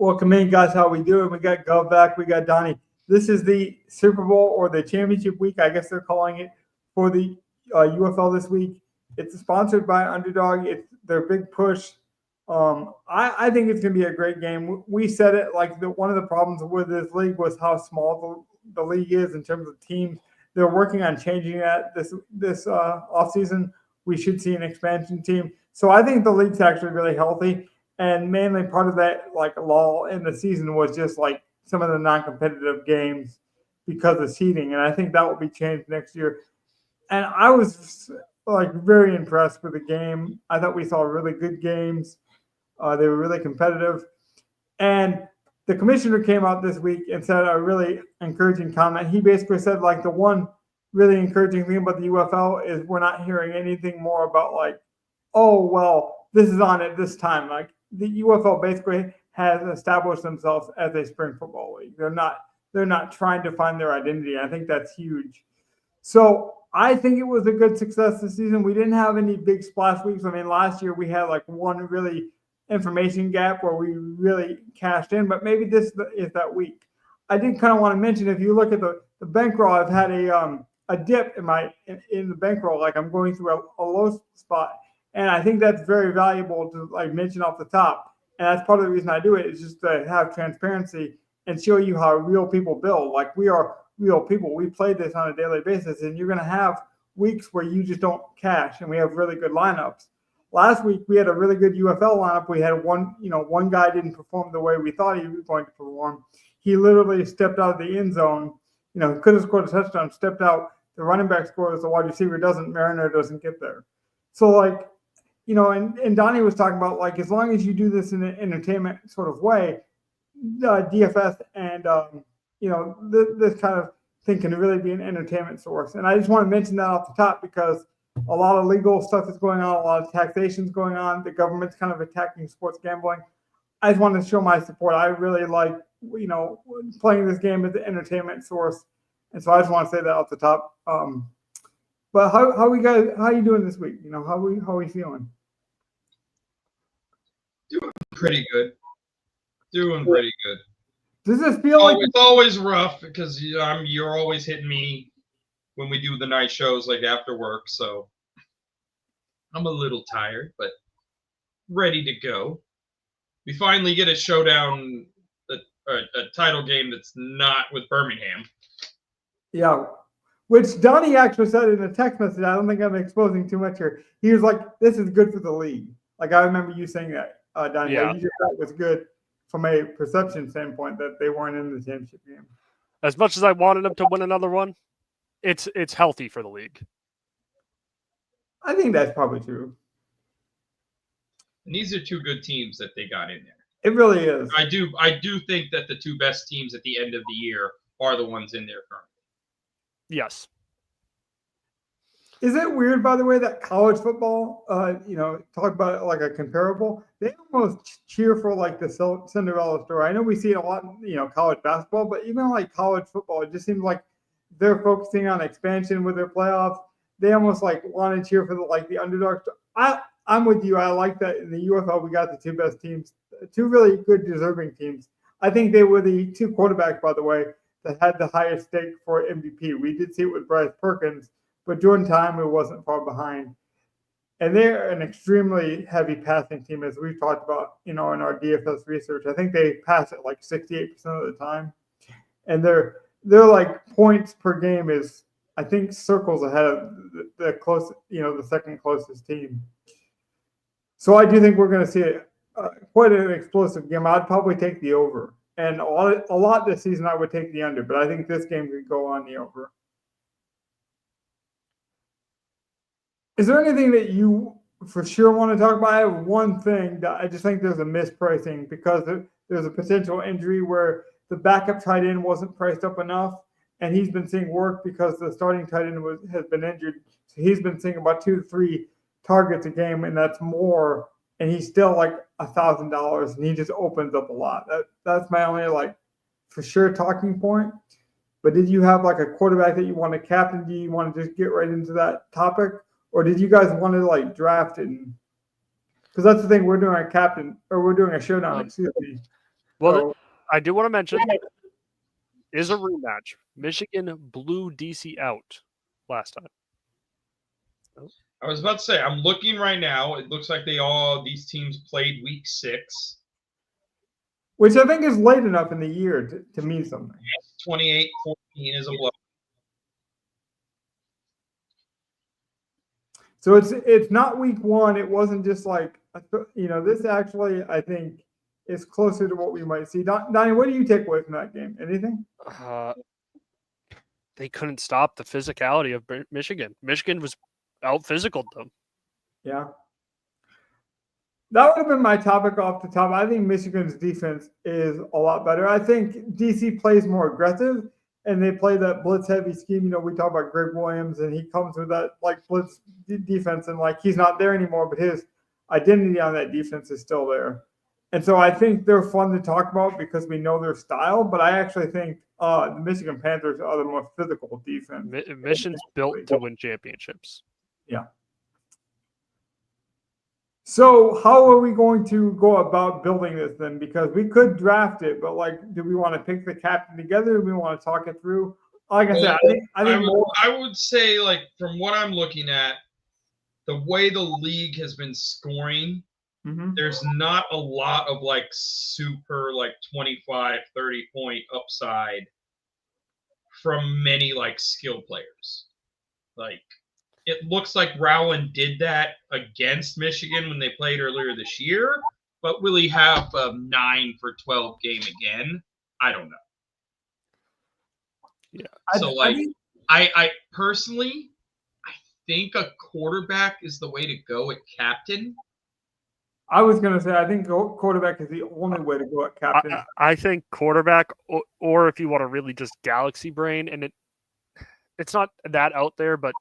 Welcome in, guys. How we doing? We got Gov back. We got Donnie. This is the Super Bowl or the championship week, I guess they're calling it, for the UFL this week. It's sponsored by Underdog. It's their big push. I think it's going to be a great game. We said it like one of the problems with this league was how small the league is in terms of teams. They're working on changing that this offseason. We should see an expansion team. So I think the league's actually really healthy. And mainly part of that like lull in the season was just like some of the non-competitive games because of seeding. And I think that will be changed next year. And I was like very impressed with the game. I thought we saw really good games. They were really competitive. And the commissioner came out this week and said a really encouraging comment. He basically said like the one really encouraging thing about the UFL is we're not hearing anything more about like, oh, well, this is on at this time. Like the UFL basically has established themselves as a spring football league. They're not trying to find their identity. I think that's huge. So I think it was a good success this season. We didn't have any big splash weeks. I mean, last year we had like one really information gap where we really cashed in, but maybe this is that week. I did kind of want to mention, if you look at the bankroll, I've had a dip in the bankroll, like I'm going through a low spot. And I think that's very valuable to like mention off the top. And that's part of the reason I do it, is just to have transparency and show you how real people build. Like we are real people. We play this on a daily basis, and you're going to have weeks where you just don't cash, and we have really good lineups. Last week we had a really good UFL lineup. We had one guy didn't perform the way we thought he was going to perform. He literally stepped out of the end zone. Could have scored a touchdown, stepped out. The running back scores, the wide receiver doesn't. Mariner doesn't get there. So like, and Donnie was talking about like as long as you do this in an entertainment sort of way, DFS and this kind of thing can really be an entertainment source. And I just want to mention that off the top because a lot of legal stuff is going on, a lot of taxation is going on. The government's kind of attacking sports gambling. I just want to show my support. I really like playing this game as an entertainment source, and so I just want to say that off the top. But how are you doing this week? How are we feeling? Doing pretty good. Does this feel like it's always rough because you're always hitting me when we do the night shows like after work, so I'm a little tired, but ready to go. We finally get a showdown, a title game that's not with Birmingham. Yeah. Which Donnie actually said in a text message. I don't think I'm exposing too much here. He was like, "This is good for the league." Like I remember you saying that, Donnie. Yeah. Like, you just thought it was good from a perception standpoint that they weren't in the championship game. As much as I wanted them to win another one, it's healthy for the league. I think that's probably true. And these are two good teams that they got in there. It really is. I do think that the two best teams at the end of the year are the ones in there currently. Yes. Is it weird, by the way, that college football, talk about it like a comparable, they almost cheer for like the Cinderella story. I know we see it a lot in, college basketball, but even like college football, it just seems like they're focusing on expansion with their playoffs. They almost like want to cheer for the underdog. I'm with you. I like that in the UFL we got the two best teams, two really good deserving teams. I think they were the two quarterbacks, by the way, that had the highest stake for MVP. We did see it with Bryce Perkins, but Jordan Time wasn't far behind. And they're an extremely heavy passing team, as we've talked about, in our DFS research. I think they pass it like 68% of the time. And they're like points per game is, I think, circles ahead of the close, the second closest team. So I do think we're going to see quite an explosive game. I'd probably take the over. And a lot this season I would take the under, but I think this game could go on the over. Is there anything that you for sure want to talk about? I have one thing that I just think there's a mispricing because there's a potential injury where the backup tight end wasn't priced up enough, and he's been seeing work because the starting tight end has been injured. So he's been seeing about 2 to 3 targets a game, and that's more. And he's still like $1,000, and he just opens up a lot. That's my only for sure talking point. But did you have like a quarterback that you want to captain? Do you want to just get right into that topic, or did you guys want to draft it? Because that's the thing, we're doing a captain, or we're doing a showdown. Excuse me. Well, So, I do want to mention is a rematch. Michigan blew DC out last time. I was about to say, I'm looking right now. It looks like these teams played week 6. which I think is late enough in the year to mean something. 28-14 is a blow. So it's not week 1. It wasn't just like, this actually, I think, is closer to what we might see. Donnie, what do you take away from that game? Anything? They couldn't stop the physicality of Michigan. Michigan was out physical them. Yeah. That would have been my topic off the top. I think Michigan's defense is a lot better. I think DC plays more aggressive, and they play that blitz-heavy scheme. We talk about Greg Williams, and he comes with that blitz defense, and he's not there anymore, but his identity on that defense is still there. And so I think they're fun to talk about because we know their style. But I actually think the Michigan Panthers are the more physical defense. Michigan's built to win championships. Yeah. So how are we going to go about building this then? Because we could draft it, but do we want to pick the captain together? Do we want to talk it through? Like I said, I would say, from what I'm looking at, the way the league has been scoring, there's not a lot of super 25, 30 point upside from many skill players. It looks like Rowland did that against Michigan when they played earlier this year, but will he have a 9 for 12 game again? I don't know. Yeah. So I personally, I think a quarterback is the way to go at captain. I was going to say, I think quarterback is the only way to go at captain. I think quarterback, or if you want to really just galaxy brain, and it's not that out there, but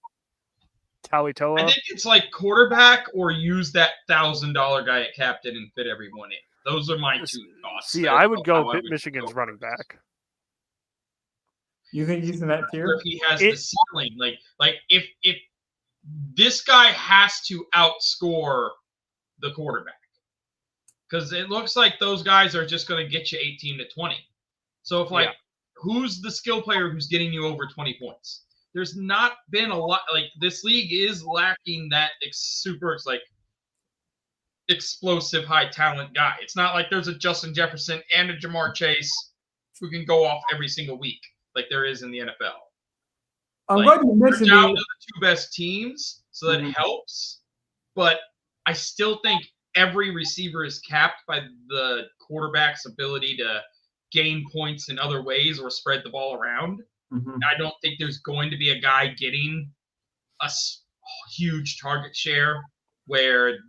Talitoa. I think it's quarterback or use that $1,000 guy at captain and fit everyone in. Those are my 2 thoughts. See, I would go Michigan's running back. You think he's in that tier? If he has the ceiling, if this guy has to outscore the quarterback, because it looks like those guys are just going to get you 18 to 20. So if who's the skill player who's getting you over 20 points? There's not been a lot. This league is lacking that super explosive high talent guy. It's not like there's a Justin Jefferson and a Jamar Chase who can go off every single week like there is in the NFL. I'm glad you mentioned they're down to the 2 best teams, so that helps. But I still think every receiver is capped by the quarterback's ability to gain points in other ways or spread the ball around. I don't think there's going to be a guy getting a huge target share where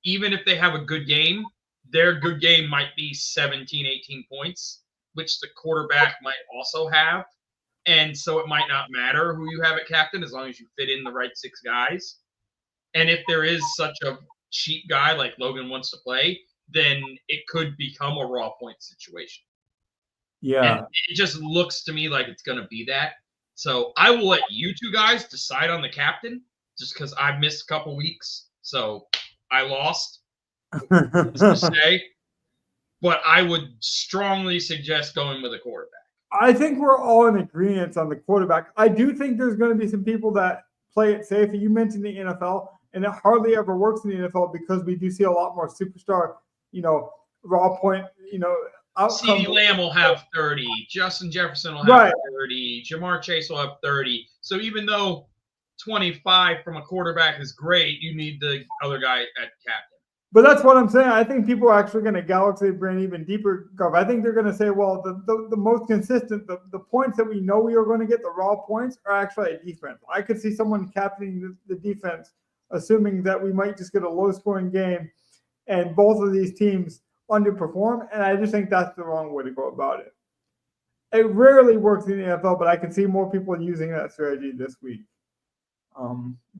even if they have a good game, their good game might be 17, 18 points, which the quarterback might also have. And so it might not matter who you have at captain as long as you fit in the right 6 guys. And if there is such a cheap guy like Logan wants to play, then it could become a raw point situation. Yeah. And it just looks to me like it's going to be that. So I will let you 2 guys decide on the captain just because I've missed a couple weeks. So I lost, to say. But I would strongly suggest going with a quarterback. I think we're all in agreement on the quarterback. I do think there's going to be some people that play it safe. You mentioned the NFL, and it hardly ever works in the NFL because we do see a lot more superstar, raw point, outcome. CeeDee Lamb will have 30. Justin Jefferson will have 30. Jamar Chase will have 30. So even though 25 from a quarterback is great, you need the other guy at captain. But that's what I'm saying. I think people are actually going to galaxy brain even deeper, Gov. I think they're going to say, well, the most consistent, the points that we know we are going to get, the raw points, are actually a defense. I could see someone captaining the defense, assuming that we might just get a low-scoring game, and both of these teams underperform, and I just think that's the wrong way to go about it. It rarely works in the NFL, but I can see more people using that strategy this week.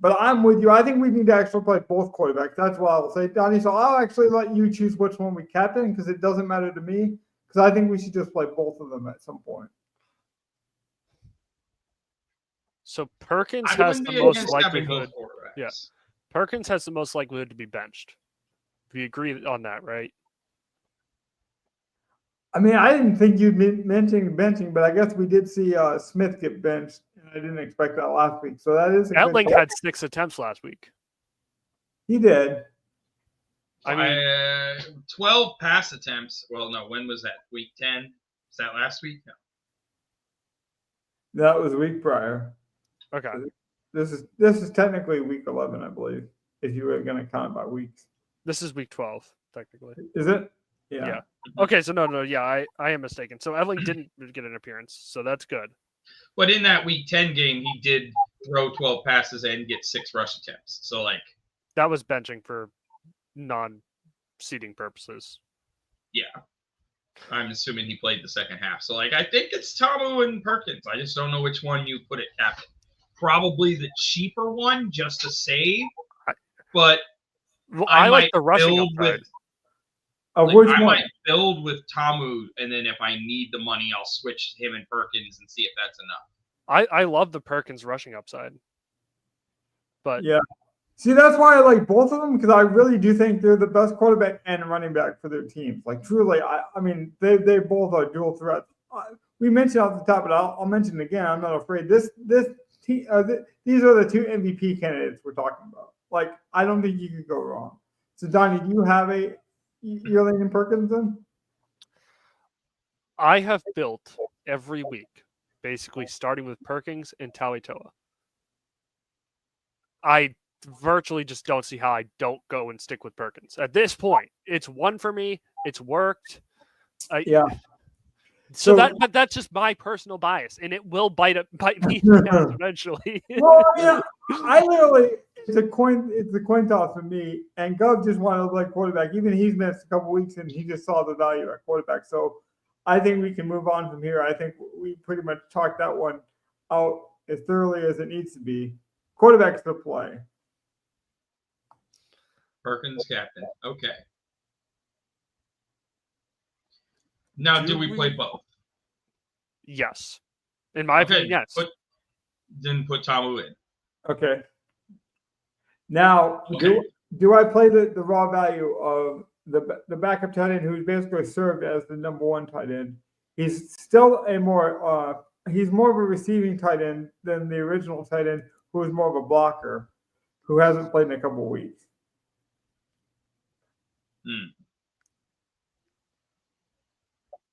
But I'm with you. I think we need to actually play both quarterbacks. That's what I'll say, Donnie. So I'll actually let you choose which one we captain because it doesn't matter to me because I think we should just play both of them at some point. So Perkins has the most likelihood. Yeah, Perkins has the most likelihood to be benched. We agree on that, right? I mean, I didn't think you'd mention benching, but I guess we did see Smith get benched, and I didn't expect that last week. So that is a good Etling call. had 6 attempts last week. He did. I mean, 12 pass attempts. Well, no, when was that? Week 10? Is that last week? No. That was a week prior. okay. This is technically week 11, I believe, if you were going to count by weeks. This is week 12, technically. Is it? Yeah. Okay, so no, yeah, I am mistaken. So Etling didn't get an appearance, so that's good. But in that week 10 game, he did throw 12 passes and get 6 rush attempts. So, like, That was benching for non-seeding purposes. yeah. I'm assuming he played the second half. So, like, I think it's Tamu and Perkins. I just don't know which one you put at captain. Probably the cheaper one just to save. But Well, I like the rushing build upside. Which I one? might build with Tamu, and then if I need the money, I'll switch him and Perkins and see if that's enough. I love the Perkins rushing upside. But Yeah. See, that's why I like both of them, because I really do think they're the best quarterback and running back for their teams. Like, truly, I mean, they both are dual threats. We mentioned off the top, but I'll mention it again. I'm not afraid. These are the 2 MVP candidates we're talking about. Like, I don't think you could go wrong. So, Donnie, do you have you're leaning Perkins then? I have built every week, basically starting with Perkins and Talitoa. I virtually just don't see how I don't go and stick with Perkins. At this point, it's won for me. It's worked. Yeah. So that's just my personal bias, and it will bite me eventually. Well, yeah, I literally it's a coin toss for me. And Gov just wanted to play quarterback. Even he's missed a couple weeks, and he just saw the value at quarterback. So I think we can move on from here. I think we pretty much talked that one out as thoroughly as it needs to be. Quarterback's the play. Perkins captain. Okay. Now, do we play both? Yes. In my opinion, yes. Then put Tamu in. Okay. Now, do I play the raw value of the backup tight end who's basically served as the number 1 tight end? He's still he's more of a receiving tight end than the original tight end, who is more of a blocker, who hasn't played in a couple of weeks.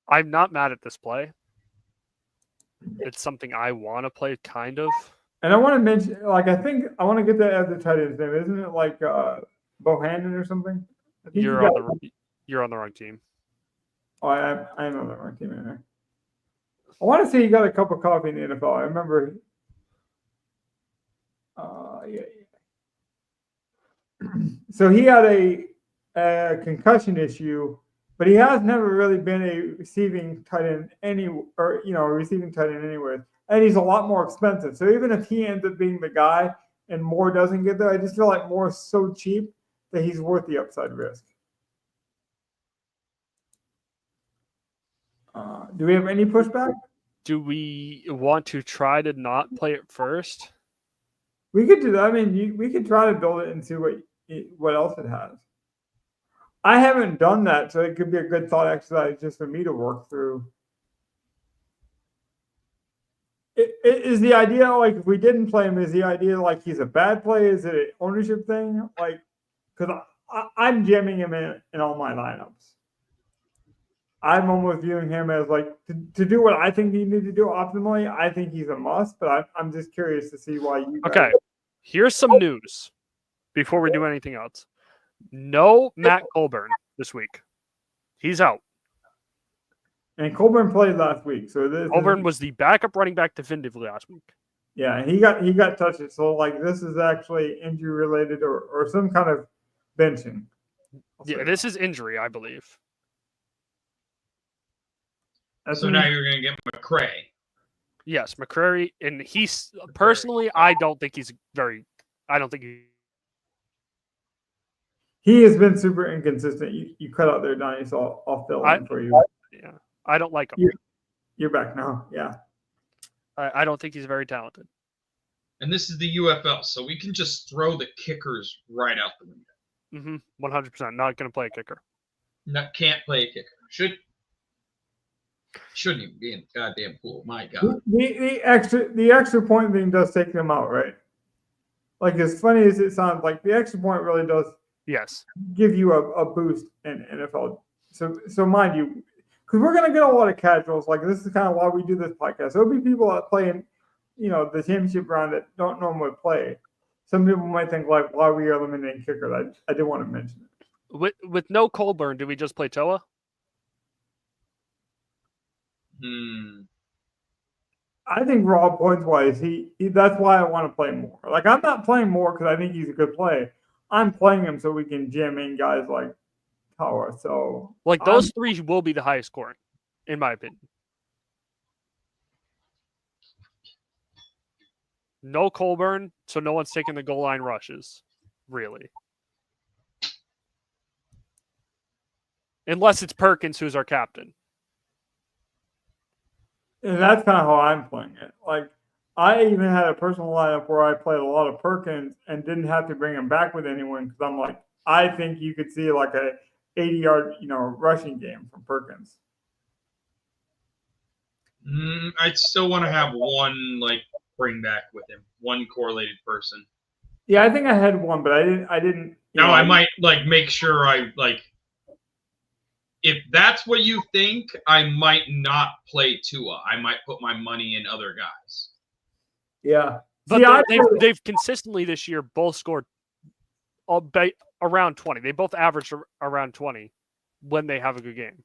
I'm not mad at this play. It's something I want to play, kind of. And I want to mention, like, I think I want to get that as the tight end's name. Isn't it like Bohannon or something? You're on the wrong team. Oh, I'm on the wrong team anyway. I want to say he got a cup of coffee in the NFL. I remember. Yeah. So he had a concussion issue, but he has never really been a receiving tight end receiving tight end anywhere. And he's a lot more expensive. So even if he ends up being the guy and Moore doesn't get there, I just feel like Moore's so cheap that he's worth the upside risk. Do we have any pushback? Do we want to try to not play it first? We could do that. I mean, we could try to build it and see what else it has. I haven't done that, so it could be a good thought exercise just for me to work through. Is the idea, like, if we didn't play him, is the idea like he's a bad play? Is it an ownership thing? Like, because I'm jamming him in all my lineups. I'm almost viewing him as, like, to do what I think you need to do optimally. I think he's a must, but I'm just curious to see why you. Okay, here's some news before we do anything else. No Matt Colburn this week. He's out. And Colburn played last week, so Colburn was the backup running back definitively last week. Yeah, and he got touches. So, like, this is actually injury related or some kind of benching. Yeah, this is injury, I believe. So now you're going to get McCray. Yes, McCrary, and he's personally, I don't think he's He has been super inconsistent. You cut out there, Donnie, so I'll fill in for you. Yeah, I don't like him. You're back now. Yeah. I don't think he's very talented. And this is the UFL, so we can just throw the kickers right out the window. 100%. Not going to play a kicker. Can't play a kicker. Shouldn't even be in the goddamn pool. My God. The extra point thing does take them out, right? Like as funny as it sounds, like the extra point really does Yes. give you a boost in NFL. So mind you, because we're gonna get a lot of casuals. Like this is kind of why we do this podcast. There'll be people that play in, the championship round that don't normally play. Some people might think like, why are we eliminating kickers? I did want to mention it. With no Colburn, do we just play Toa? I think raw points wise, he that's why I want to play more. Like I'm not playing more because I think he's a good play. I'm playing him so we can jam in guys like Tower. So like those three will be the highest scoring, in my opinion. No Colburn, so no one's taking the goal line rushes, really. Unless it's Perkins, who's our captain. And that's kind of how I'm playing it. Like I even had a personal lineup where I played a lot of Perkins and didn't have to bring him back with anyone because I'm like, I think you could see like a 80-yard, rushing game from Perkins. I'd still want to have one bring back with him, one correlated person. Yeah, I think I had one, but I didn't. Now I might make sure if that's what you think, I might not play Tua. I might put my money in other guys. Yeah. But they've consistently this year both scored around 20. They both averaged around 20 when they have a good game.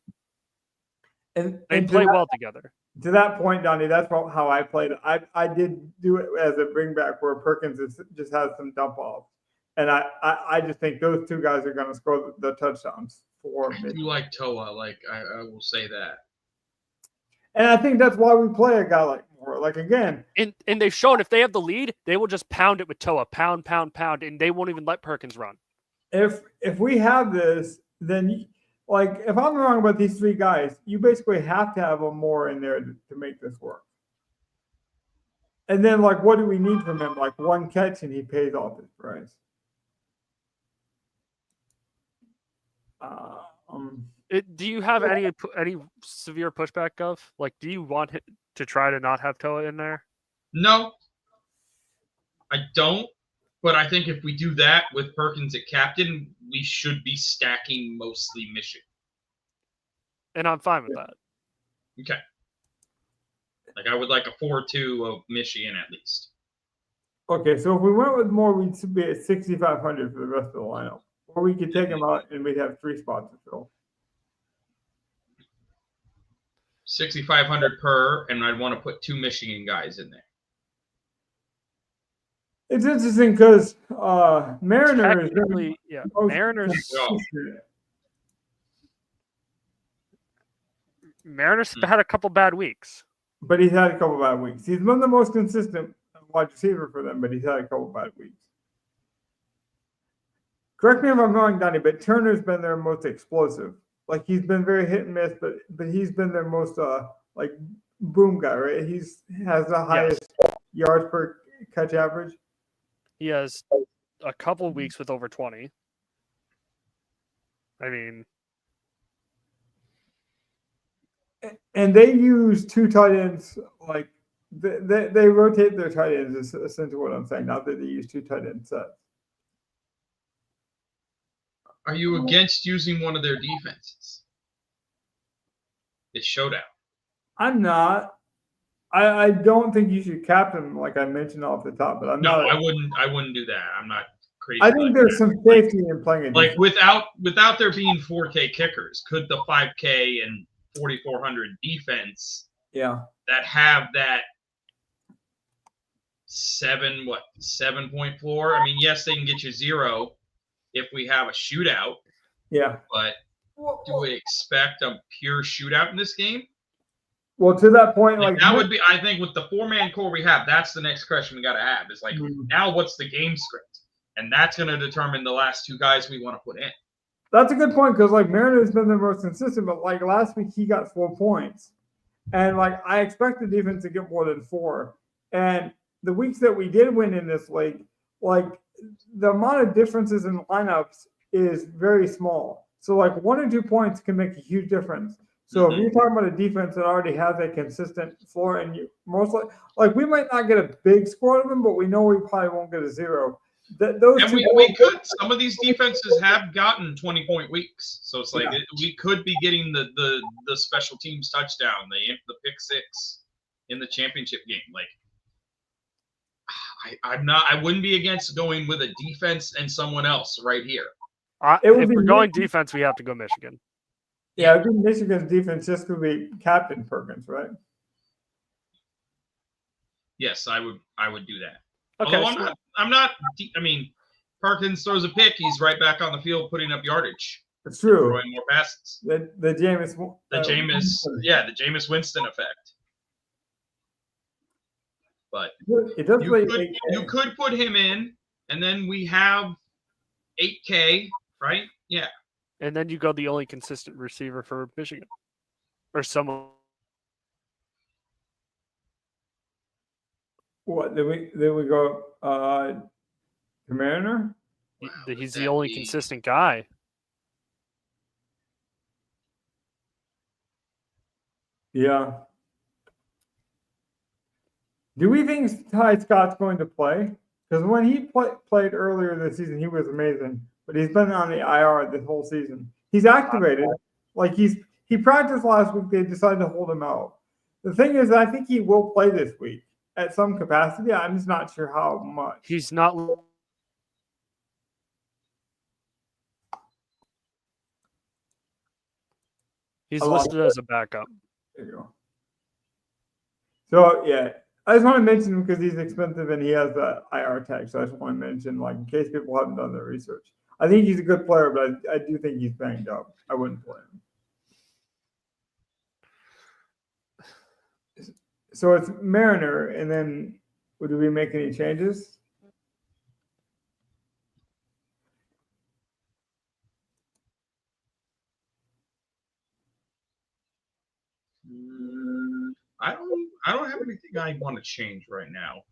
And they play well together. To that point, Donnie, that's how I played. I did do it as a bring back where Perkins just has some dump offs. And I just think those two guys are going to score the touchdowns for me. I do like Toa. I will say that. And I think that's why we play a guy like Moore. Like again, and they've shown if they have the lead, they will just pound it with Toa, pound, and they won't even let Perkins run. If we have this, then if I'm wrong about these three guys, you basically have to have a Moore in there to make this work. And then what do we need from him? One catch and he pays off his price. Do you have any severe pushback, Gov? Do you want to try to not have Toa in there? No, I don't. But I think if we do that with Perkins at captain, we should be stacking mostly Michigan. And I'm fine with that. Okay. I would like a 4-2 of Michigan at least. Okay, so if we went with more, we'd be at 6,500 for the rest of the lineup. Or we could take him out and we'd have 3 spots to fill. 6,500 per, and I'd want to put 2 Michigan guys in there. Mariners. Mariners had a couple bad weeks. But he's had a couple bad weeks. He's one of the most consistent wide receiver for them, but he's had a couple bad weeks. Correct me if I'm wrong, Donnie, but Turner's been their most explosive. He's been very hit and miss, but he's been their most boom guy, right? He has the highest yards per catch average. He has a couple weeks with over 20. I mean, and they use 2 tight ends. They rotate their tight ends. Is essentially what I'm saying. Not that they use 2 tight end sets. Are you against using one of their defenses? It's showdown. I'm not. I don't think you should captain like I mentioned off the top, but I'm not. No, I wouldn't do that. I'm not crazy. I think there's some safety in playing it. Without there being 4K kickers, could the 5K and 4,400 defense that have that 7-point floor? I mean, yes, they can get you 0 if we have a shootout. Yeah. But do we expect a pure shootout in this game? Well, to that point, that would be, I think, with the 4-man core we have, that's the next question we got to have. Is now what's the game script? And that's going to determine the last 2 guys we want to put in. That's a good point because Mariner's been the most consistent, but last week he got 4 points, and I expect the defense to get more than 4. And the weeks that we did win in this league, the amount of differences in lineups is very small. So 1 or 2 points can make a huge difference. So if you're talking about a defense that already has a consistent floor, and you most like we might not get a big score out of them, but we know we probably won't get a 0. Those And two we could. Some of these defenses have gotten 20-point weeks, so it's like we could be getting the special teams touchdown, the pick 6 in the championship game. Like I wouldn't be against going with a defense and someone else right here. If we're going defense, we have to go Michigan. Yeah, I think Michigan's defense just could be Captain Perkins, right? Yes, I would do that. Okay, Although I'm not. I mean, Perkins throws a pick, he's right back on the field putting up yardage. It's true. Throwing more passes. The Jameis Winston effect. But it does you could put him in, and then we have 8K, right? Yeah. And then you go the only consistent receiver for Michigan. Or someone. What, then we go to Mariner? He's the only consistent guy. Yeah. Do we think Ty Scott's going to play? Because when he played earlier this season, he was amazing. But he's been on the IR this whole season. He's activated. Like he practiced last week. They decided to hold him out. The thing is, I think he will play this week at some capacity. I'm just not sure how much. He's not. He's listed as a backup. There you go. So yeah, I just want to mention him because he's expensive and he has the IR tag. So I just want to mention, like, in case people haven't done their research. I think he's a good player, but I do think he's banged up. I wouldn't play him. So it's Mariner, and then would we make any changes? I don't have anything I want to change right now.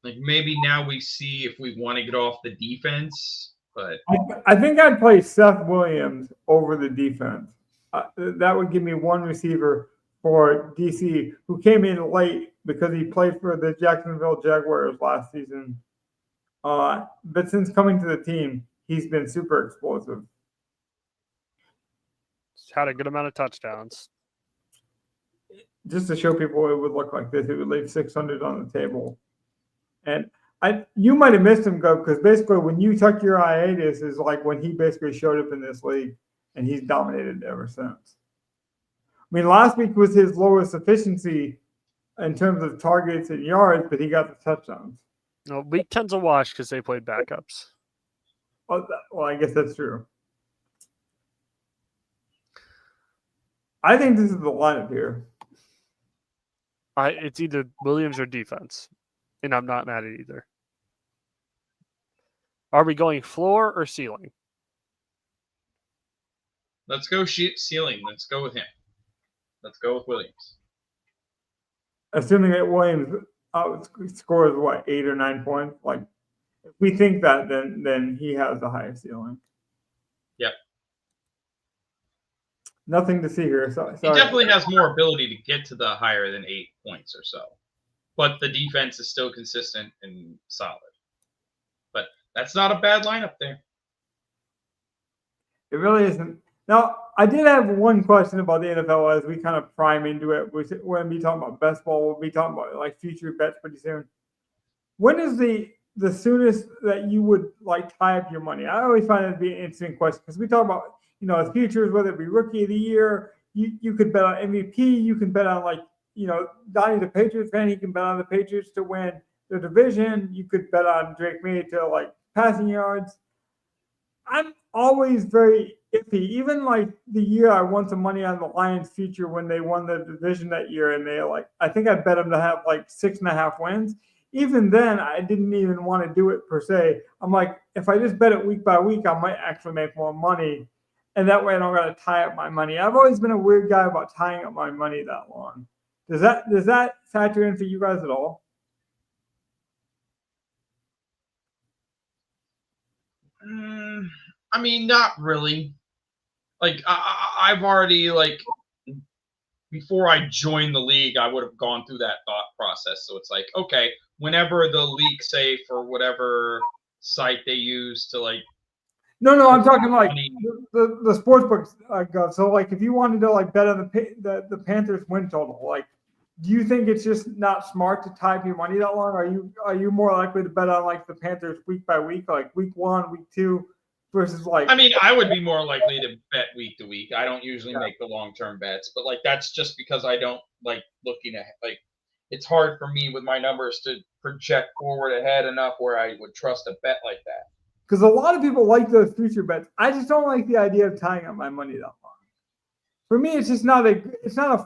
Like maybe now we see if we want to get off the defense, but I think I'd play Seth Williams over the defense. That would give me one receiver for DC who came in late because he played for the Jacksonville Jaguars last season. But since coming to the team, he's been super explosive. He's had a good amount of touchdowns. Just to show people it would look like this, it would leave 600 on the table. And you might have missed him, Gov, because basically when you took your hiatus is like when he basically showed up in this league, and he's dominated ever since. I mean, last week was his lowest efficiency in terms of targets and yards, but he got the touchdowns. No, week 10's a wash because they played backups. Well, I guess that's true. I think this is the lineup here. It's either Williams or defense, and I'm not mad at either. Are we going floor or ceiling? let's go ceiling. Let's go with him. Let's go with Williams. Assuming that Williams scores what, 8 or 9 points, like if we think that, then he has the highest ceiling. Yep. Nothing to see here. Sorry. He definitely has more ability to get to the higher than 8 points or so, but the defense is still consistent and solid. But that's not a bad lineup there. It really isn't. Now, I did have one question about the NFL as we kind of prime into it. We're going to be talking about best ball. We'll be talking about like future bets pretty soon. When is the soonest that you would like tie up your money? I always find it to be an interesting question because we talk about, as futures, whether it be rookie of the year, you could bet on MVP, you can bet on Donnie the Patriots fan, he can bet on the Patriots to win their division. You could bet on Drake May to like passing yards. I'm always very iffy. Even like the year I won some money on the Lions future when they won the division that year, and I think I bet them to have like 6.5 wins. Even then, I didn't even want to do it per se. I'm like, if I just bet it week by week, I might actually make more money. And that way I don't got to tie up my money. I've always been a weird guy about tying up my money that long. Does that factor in for you guys at all? I mean, not really. like I've already like before I joined the league, I would have gone through that thought process. So it's like, okay, whenever the league, say for whatever site they use to like. No, I'm talking like money. the sportsbook Gov. So like, if you wanted to like bet on the Panthers win total, like, do you think it's just not smart to tie your money that long? Are you more likely to bet on like the Panthers week by week, like week 1, week 2, versus like? I mean, I would be more likely to bet week to week. I don't usually make the long-term bets, but like that's just because I don't like looking at like it's hard for me with my numbers to project forward ahead enough where I would trust a bet like that. Because a lot of people like those future bets. I just don't like the idea of tying up my money that long. For me, it's just not a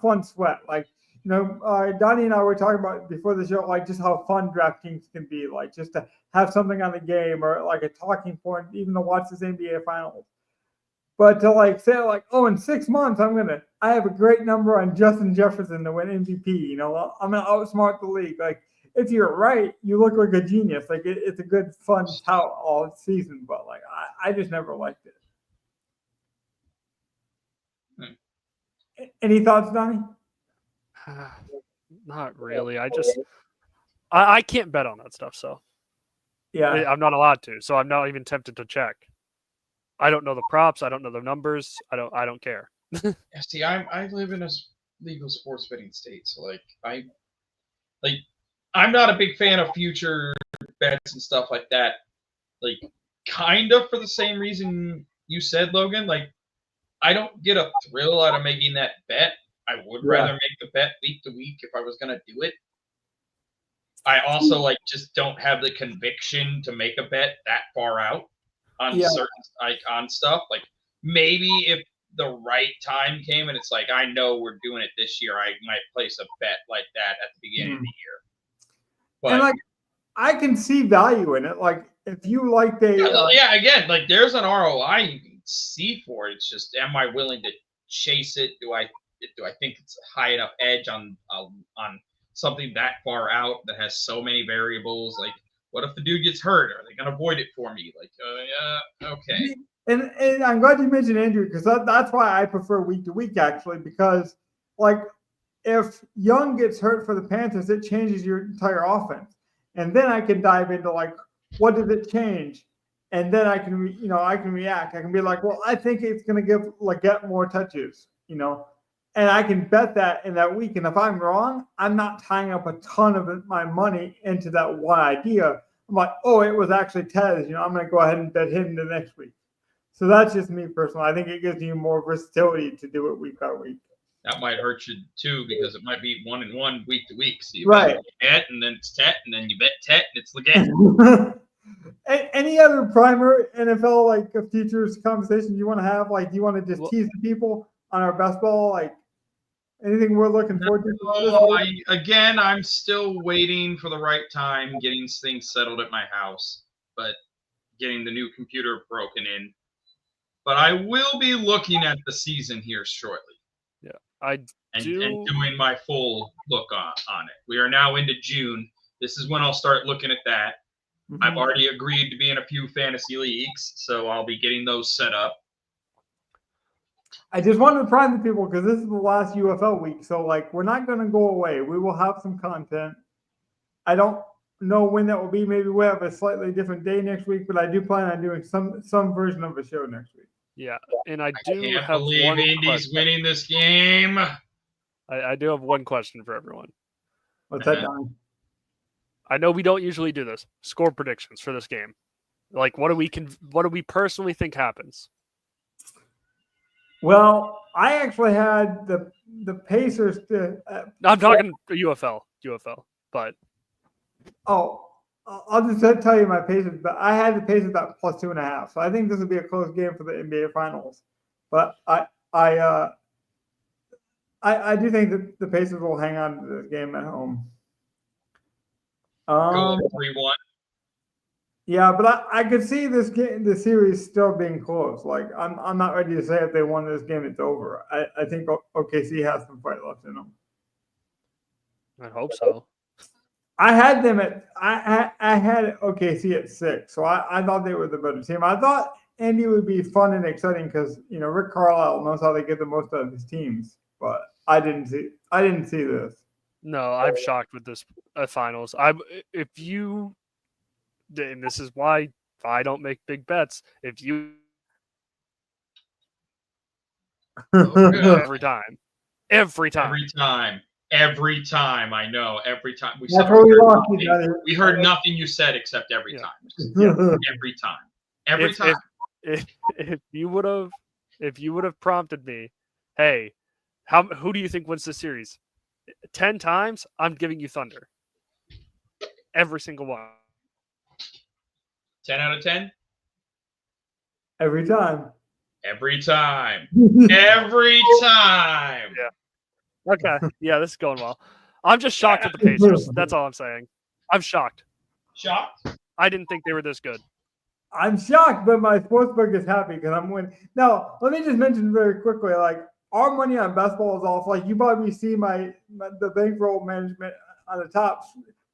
fun sweat. Like, Donnie and I were talking about before the show, like just how fun DraftKings can be, like just to have something on the game or like a talking point, even to watch this NBA Finals. But to like say like, oh, in 6 months I have a great number on Justin Jefferson to win MVP. I'm gonna outsmart the league. Like, if you're right, you look like a genius. Like it's a good fun tout all season. But like I just never liked it. Any thoughts, Donnie? Not really. I can't bet on that stuff, so yeah, I'm not allowed to. So I'm not even tempted to check. I don't know the props. I don't know the numbers. I don't care. Yeah, see, I live in a legal sports betting state, so I'm not a big fan of future bets and stuff like that. Like, kind of for the same reason you said, Logan. Like, I don't get a thrill out of making that bet. I would rather make the bet week to week if I was going to do it. I also just don't have the conviction to make a bet that far out on certain on stuff. Like, maybe if the right time came and it's like, I know we're doing it this year, I might place a bet like that at the beginning of the year. But, and like, I can see value in it. Like, if you like again, like there's an ROI you can see for it. It's just, am I willing to chase it? Do I think it's a high enough edge on something that far out that has so many variables? Like, what if the dude gets hurt? Are they gonna avoid it for me? Like, okay. And I'm glad you mentioned injury, because that's why I prefer week to week, actually, because like, if Young gets hurt for the Panthers, it changes your entire offense. And then I can dive into like, what does it change? And then I can react. I can be like, well, I think it's going to get more touches, and I can bet that in that week. And if I'm wrong, I'm not tying up a ton of my money into that one idea. I'm like, oh, it was actually Tez. I'm going to go ahead and bet him the next week. So that's just me personally. I think it gives you more versatility to do it week by week. That might hurt you too, because it might be 1-1 week to week. So you bet and then it's Tet, and then you bet Tet, and it's Leggett. Any other primer NFL futures conversations you want to have? Like, do you want to just tease the people on our best ball? Like, anything we're looking forward to? I'm still waiting for the right time, getting things settled at my house, but getting the new computer broken in. But I will be looking at the season here shortly. Yeah, and doing my full look on it. We are now into June. This is when I'll start looking at that. Mm-hmm. I've already agreed to be in a few fantasy leagues, so I'll be getting those set up. I just wanted to prime the people, because this is the last UFL week, so we're not going to go away. We will have some content. I don't know when that will be. Maybe we'll have a slightly different day next week, but I do plan on doing some version of a show next week. Yeah, and I can't have believe Indy's winning this game. I do have one question for everyone. What's that, Don? I know we don't usually do this. Score predictions for this game. Like, what do we personally think happens? Well, I actually had the Pacers to. I'm talking UFL, but. Oh, I'll just tell you my Pacers. But I had the Pacers about +2.5, so I think this will be a close game for the NBA Finals. But I do think that the Pacers will hang on to this game at home. Go 3-1. Yeah, but I could see the series still being close. Like, I'm not ready to say if they won this game, it's over. I think OKC has some fight left in them. I hope so. I had OKC at 6, so I thought they were the better team. I thought Andy would be fun and exciting because Rick Carlisle knows how to get the most out of his teams, but I didn't see this. No, I'm shocked with this finals. And this is why I don't make big bets. If you every time, I know. Every time That's where we lost you, Johnny. we heard nothing you said except every time. Every time. If you would have prompted me, hey, who do you think wins the series? 10 times, I'm giving you Thunder. Every single one. 10 out of 10? Every time. Every time. Every time. Yeah. Okay. Yeah, this is going well. I'm just shocked at the Pacers. That's all I'm saying. I'm shocked. Shocked? I didn't think they were this good. I'm shocked, but my sportsbook is happy because I'm winning. Now, let me just mention very quickly, like, our money on basketball is off. Like, you probably see the bankroll management on the top,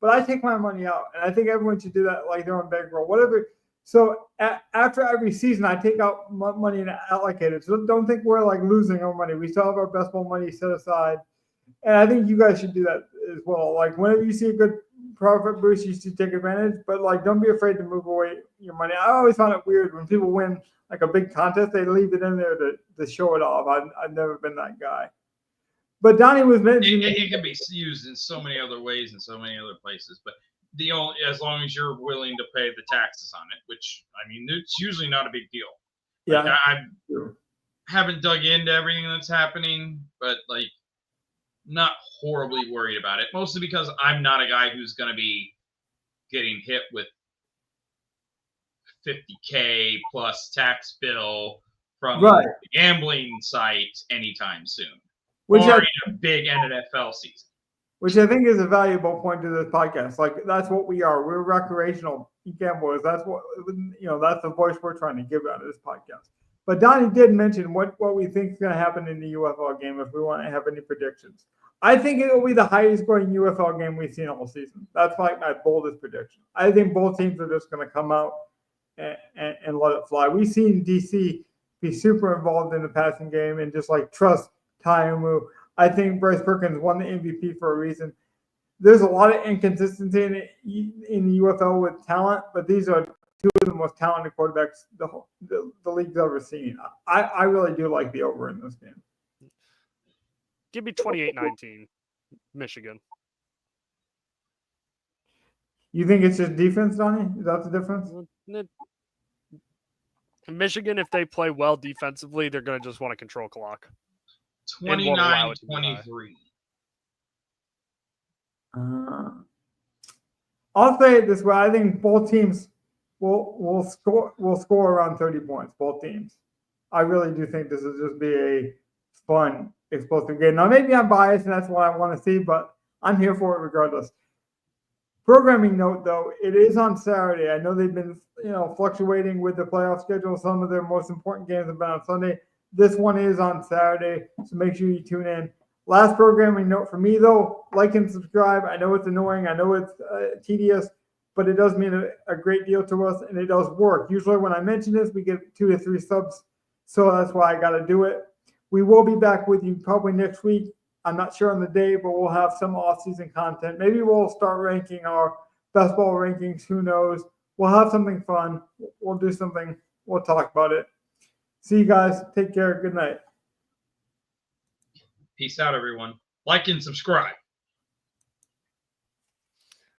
but I take my money out, and I think everyone should do that, like their own bankroll, whatever. So after every season, I take out money and allocate it. So don't think we're like losing our money. We still have our basketball money set aside, and I think you guys should do that as well. Like, whenever you see a good profit boost, you should take advantage, but like, don't be afraid to move away your money. I always found it weird when people win like a big contest, they leave it in there to show it off. I've never been that guy. But Donnie was mentioning it can be used in so many other ways in so many other places, but as long as you're willing to pay the taxes on it, which I mean, it's usually not a big deal. Yeah, like, I haven't dug into everything that's happening, but like, not horribly worried about it. Mostly because I'm not a guy who's going to be getting hit with $50K plus tax bill from the gambling site anytime soon. Or in a big NFL season. Which I think is a valuable point to this podcast. Like, that's what we are. We're recreational gamblers. That's what that's the voice we're trying to give out of this podcast. But Donnie did mention what we think is going to happen in the UFL game if we want to have any predictions. I think it will be the highest scoring UFL game we've seen all season. That's like my boldest prediction. I think both teams are just going to come out and let it fly. We've seen DC be super involved in the passing game and just like trust Taimu. I think Bryce Perkins won the MVP for a reason. There's a lot of inconsistency in the UFL with talent, but these are two of the most talented quarterbacks the league's ever seen. I really do like the over in this game. Give me 28-19, Michigan. You think it's just defense, Donnie? Is that the difference? Michigan, if they play well defensively, they're going to just want to control clock. 29-23. I'll say it this way. I think both teams will score around 30 points, both teams. I really do think this will just be a fun, explosive game. Now, maybe I'm biased, and that's what I want to see, but I'm here for it regardless. Programming note, though, it is on Saturday. I know they've been, fluctuating with the playoff schedule. Some of their most important games have been on Sunday. This one is on Saturday, so make sure you tune in. Last programming note for me, though, like and subscribe. I know it's annoying. I know it's tedious, but it does mean a great deal to us, and it does work. Usually when I mention this, we get 2 to 3 subs, so that's why I got to do it. We will be back with you probably next week. I'm not sure on the day, but we'll have some off-season content. Maybe we'll start ranking our best ball rankings. Who knows? We'll have something fun. We'll do something. We'll talk about it. See you guys. Take care. Good night. Peace out, everyone. Like and subscribe.